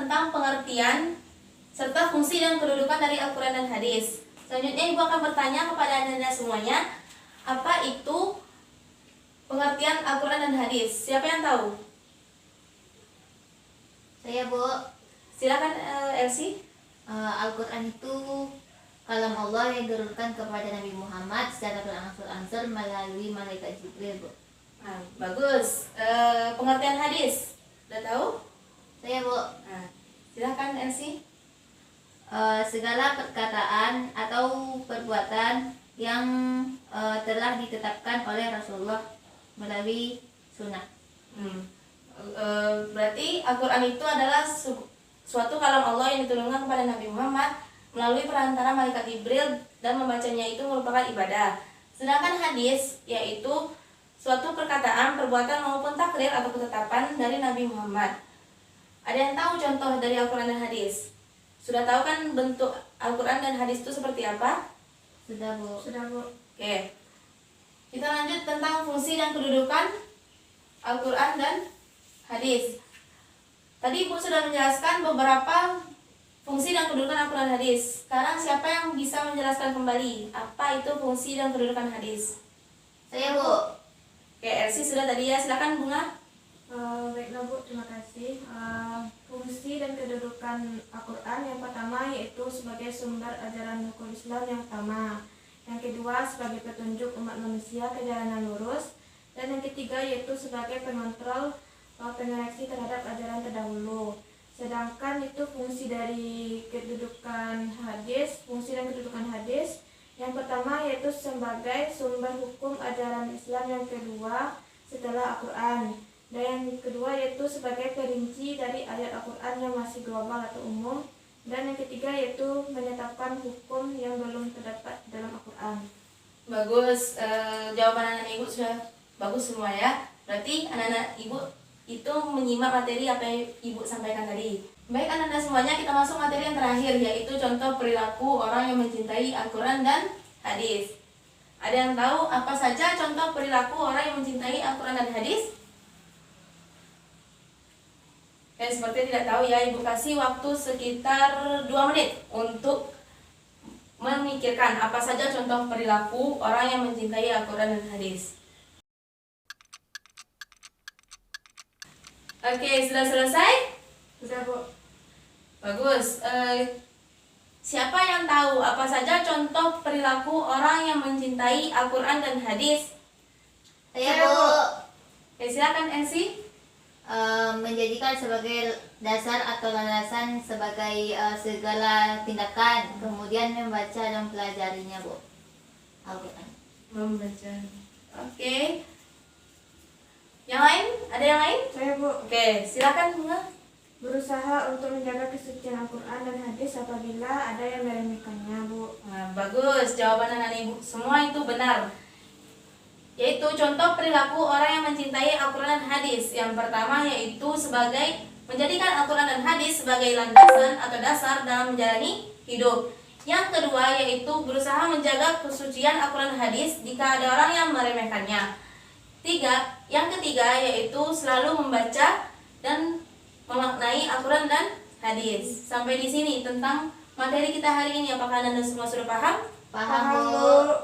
tentang pengertian serta fungsi dan kedudukan dari Al-Quran dan hadis. Selanjutnya Ibu akan bertanya kepada Anda semuanya, apa itu pengertian Al-Quran dan hadis? Siapa yang tahu? Saya, Bu. Silakan Elsie. Al-Quran itu kalam Allah yang diturunkan kepada Nabi Muhammad secara berangsur-angsur melalui malaikat Jibril, Bu. Nah, bagus. Pengertian hadis, udah tahu? Saya, Bu. Nah, silakan Elsie. Segala perkataan atau perbuatan yang telah ditetapkan oleh Rasulullah melalui sunnah. Berarti Al-Quran itu adalah suatu kalam Allah yang diturunkan kepada Nabi Muhammad melalui perantara malaikat Jibril, dan membacanya itu merupakan ibadah. Sedangkan hadis yaitu suatu perkataan, perbuatan maupun takrir atau ketetapan dari Nabi Muhammad. Ada yang tahu contoh dari Al-Quran dan hadis? Sudah tahu kan bentuk Al-Quran dan hadis itu seperti apa? Sudah, Bu. Sudah, Bu. Oke. Kita lanjut tentang fungsi dan kedudukan Al-Quran dan hadis. Tadi Ibu sudah menjelaskan beberapa fungsi dan kedudukan Al-Quran dan hadis. Sekarang siapa yang bisa menjelaskan kembali apa itu fungsi dan kedudukan hadis? Saya, Bu. Oke, Elsie sudah tadi ya. Silakan Bunga. Baiklah, Bu, terima kasih. Fungsi dan kedudukan Al-Quran yang pertama yaitu sebagai sumber ajaran hukum Islam yang utama. Yang kedua sebagai petunjuk umat manusia ke jalan yang lurus. Dan yang ketiga yaitu sebagai pengontrol pengoreksi terhadap ajaran terdahulu. Sedangkan itu fungsi dari kedudukan hadis, fungsi dan kedudukan hadis. Yang pertama yaitu sebagai sumber hukum ajaran Islam yang kedua setelah Al-Quran. Dan yang kedua yaitu sebagai perinci dari ayat Al-Quran yang masih global atau umum. Dan yang ketiga yaitu menetapkan hukum yang belum terdapat dalam Al-Quran. Bagus. Jawaban anak-anak Ibu sudah bagus semua ya. Berarti anak-anak Ibu itu menyimak materi apa yang Ibu sampaikan tadi. Baik anak-anak semuanya, kita masuk materi yang terakhir, yaitu contoh perilaku orang yang mencintai Al-Quran dan hadis. Ada yang tahu apa saja contoh perilaku orang yang mencintai Al-Quran dan hadis? Dan seperti tidak tahu ya, Ibu kasih waktu sekitar 2 menit untuk memikirkan apa saja contoh perilaku orang yang mencintai Al-Quran dan hadis. Oke, sudah selesai? Sudah, Bu. Bagus. Siapa yang tahu apa saja contoh perilaku orang yang mencintai Al-Quran dan hadis? Saya, Bu. Oke, silakan Elsie. Menjadikan sebagai dasar atau landasan sebagai segala tindakan, kemudian membaca dan mempelajarinya, Bu. Al-Quran. Membaca. Oke. Yang lain? Ada yang lain? Saya, Bu. Oke, silakan Bunga. Berusaha untuk menjaga kesucian Al-Quran dan hadis apabila ada yang meremehkannya, Bu. Nah, bagus. Jawaban anak Ibu semua itu benar. Yaitu contoh perilaku orang yang mencintai Al-Quran dan hadis. Yang pertama yaitu sebagai menjadikan Al-Quran dan hadis sebagai landasan atau dasar dalam menjalani hidup. Yang kedua yaitu berusaha menjaga kesucian Al-Quran dan hadis jika ada orang yang meremehkannya. Yang ketiga yaitu selalu membaca dan memaknai Al-Quran dan hadis. Sampai di sini tentang materi kita hari ini. Apakah Anda semua sudah paham? Paham, Bu.